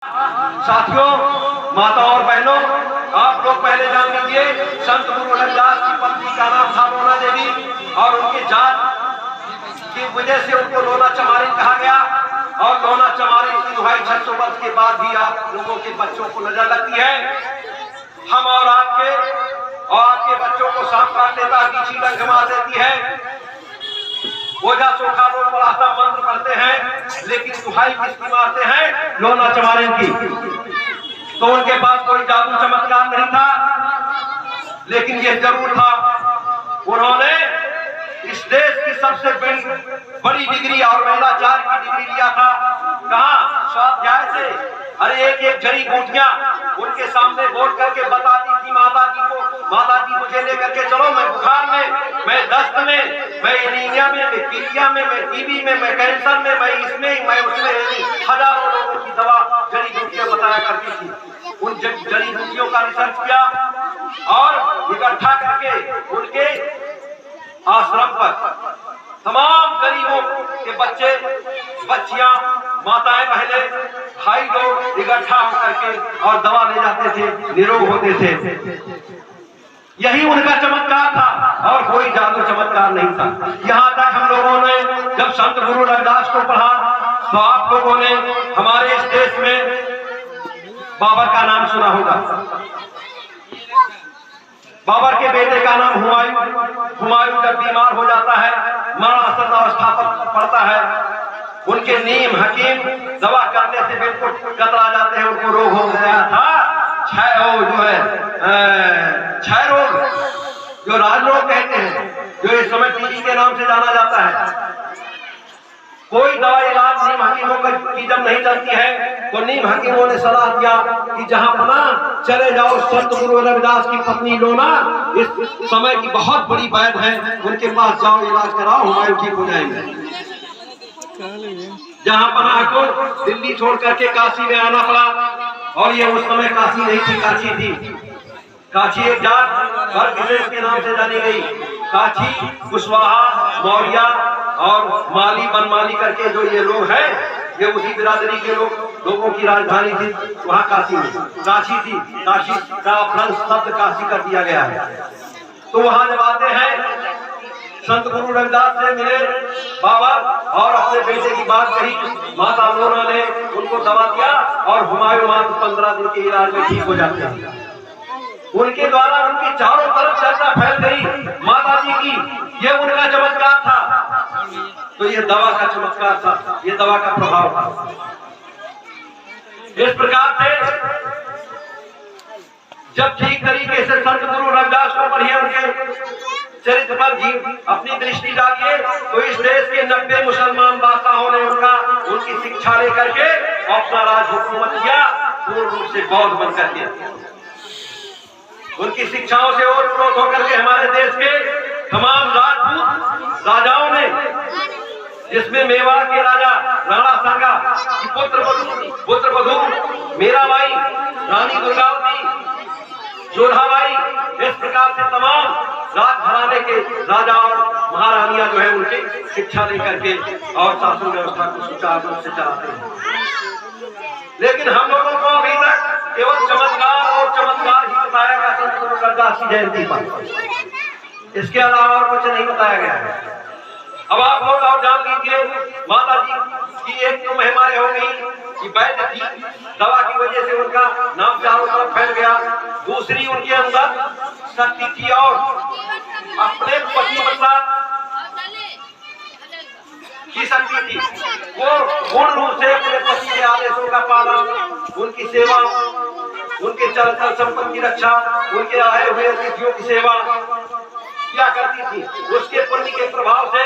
साथियों, माता और बहनों, आप लोग पहले जान लीजिए, संत गुरु रविदास की पत्नी का नाम था लोना देवी और उनकी जात की वजह से उनको लोना चमारिन कहा गया। और लोना चमारिन की दुहाई 600 वर्ष के बाद भी आप लोगों के बच्चों को नजर लगती है। हम और आपके बच्चों को सांप काट लेता, बीछी डंक मार देती है, ओझा चोखा लोग बड़ा सा मंत्र पढ़ते हैं, लेकिन दुहाई किसकी मारते हैं? लोना चमारिन की। तो उनके पास कोई जादू चमत्कार नहीं था, लेकिन ये जरूर था, उन्होंने इस देश की सबसे बड़ी डिग्री और महिलाचार की डिग्री लिया था। कहाँ? स्वाध्याय से। अरे एक एक जड़ी बूटियां उनके सामने बोल करके बताती थी माता जी को, माता जी मुझे लेकर के चलो, मैं बुखार में, मैं दस्त में, मैं एनीमिया में, मैं पीलिया में, मैं टीबी में, मैं कैंसर में, मैं इसमें, मैं उसमें, हजारों लोगों की दवा जड़ी बूटियां बताया करती थी। उन जड़ी बूटियों का रिसर्च किया और इकट्ठा करके उनके आश्रम पर तमाम गरीबों के बच्चे, बच्चियां, माताएं, पहले भाई लोग इकट्ठा होकर के और दवा ले जाते थे, निरोग होते थे। यही उनका चमत्कार था और कोई जादू चमत्कार नहीं था। यहाँ तक हम लोगों ने जब संत गुरु रविदास को पढ़ा तो आप लोगों ने हमारे इस देश में बाबर का नाम सुना होगा। बाबर के बेटे का नाम हुमायूं। हुमायूं जब बीमार हो जाता है, मरणासन अवस्था पर पड़ता है, उनके नीम हकीम दवा करने से बिल्कुल कतरा जाते हैं। उनको रोग हो गया था क्षय रोग, जो राजरोग कहते हैं, जो इस समय टीबी के नाम से जाना जाता है। कोई दवा इलाज नीम हकीमों की जब नहीं चलती है तो नीम हकीमों ने सलाह दिया कि जहां पना चले जाओ, संत गुरु रविदास की पत्नी लोना इस समय की बहुत बड़ी वैद्य है, उनके पास जाओ, इलाज कराओ, हुमायूं ठीक हो जाएंगे। जहां पना को दिल्ली छोड़ करके काशी में आना पड़ा, और ये उस समय काशी नहीं थी, काशी थी। काशी एक जात और विशेष के नाम से जानी गई। काशी, कुशवाहा, मौर्या और माली, बनमाली करके जो ये लोग हैं, ये उसी बिरादरी के लोगों की राजधानी थी। वहाँ काशी में काशी थी। काशी का भ्रंश शब्द काशी कर दिया गया है। तो वहाँ जब आते हैं, संत गुरु रविदास से मिले बाबा और अपने बेटे की बात कही, माता लोना ने उनको दवा दिया और हुमायूं मात्र 15 दिन के इलाज में ठीक हो जाते हैं। उनके द्वारा उनकी चारों तरफ चर्चा फैल गई माता जी की, ये उनका चमत्कार था। तो ये दवा का चमत्कार था, ये दवा का प्रभाव था। इस प्रकार से जब ठीक तरीके से संत गुरु रविदास को पढ़िए, उनके चरित्र पर जी अपनी दृष्टि डालिए, तो इस देश के 90 मुसलमान बादशाहों ने उनकी शिक्षा लेकर के अपना राज हुकूमत किया, पूर्ण रूप से बौद्ध बनकर के। उनकी शिक्षाओं से ओतप्रोत होकर के हमारे देश के तमाम राजपूत राजाओं ने, जिसमें मेवाड़ के राजा राणा सांगा की पुत्र बधू मीराबाई, रानी दुर्गावती, जोधाबाई, इस प्रकार से तमाम राजघराने के राजा और महारानियां जो है उनकी शिक्षा लेकर के और शासन व्यवस्था को सुचारू रूप से चलाते हैं। लेकिन हम लोगों को अभी तक केवल चमत्कार और चमत्कार ही बताया गया संत गुरु रविदास की जयंती पर, इसके अलावा और कुछ नहीं बताया गया है। अब आप लोग और जान लीजिए, माता जी की एक तो महिमाएं हो गई कि वैद्य थी, दवा की वजह से उनका नाम चारों तरफ फैल गया। दूसरी, उनके अंदर शक्ति थी और अपने पतिव्रता की शक्ति थी। वो पूर्ण रूप से अपने पति के आदेशों का पालन, उनकी सेवा, उनके चल संपत्ति की रक्षा, उनके आए हुए अतिथियों की सेवा क्या करती थी। उसके पुण्य के प्रभाव से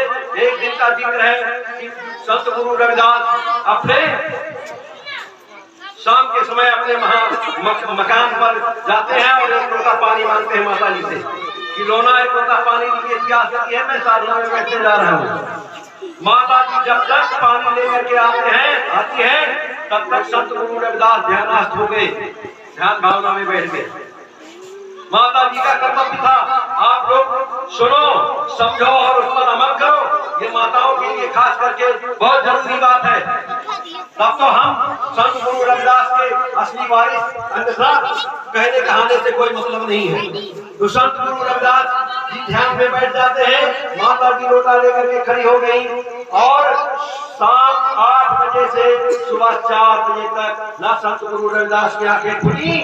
एक दिन का जिक्र है कि संत गुरु रविदास अपने शाम के समय अपने मकान पर जाते हैं और एक लोटा पानी मांगते हैं माता जी से कि लोना एक लोटा पानी लीजिए, प्यास लगी है, मैं साधना में बैठने जा रहा हूँ। माता जी जब तक पानी लेकर के आती है, तब तक संत गुरु रविदास ध्यानस्थ हो गए, ध्यान भावना में बैठ गए। माता जी का कर्तव्य था आप लोग सुनो, समझो और उस पर अमल करो। ये माताओं के लिए खास करके बहुत जरूरी बात है। तब तो हम संत गुरु रविदास के असली वारिस, अन्यथा कहने कहाने से कोई मतलब नहीं है। तो संत गुरु रविदास जी ध्यान में बैठ जाते हैं। माता जी लोटा लेकर के खड़ी हो गई और शाम 8 बजे से सुबह 4 बजे तक ना संत गुरु रविदास की आंखें खुली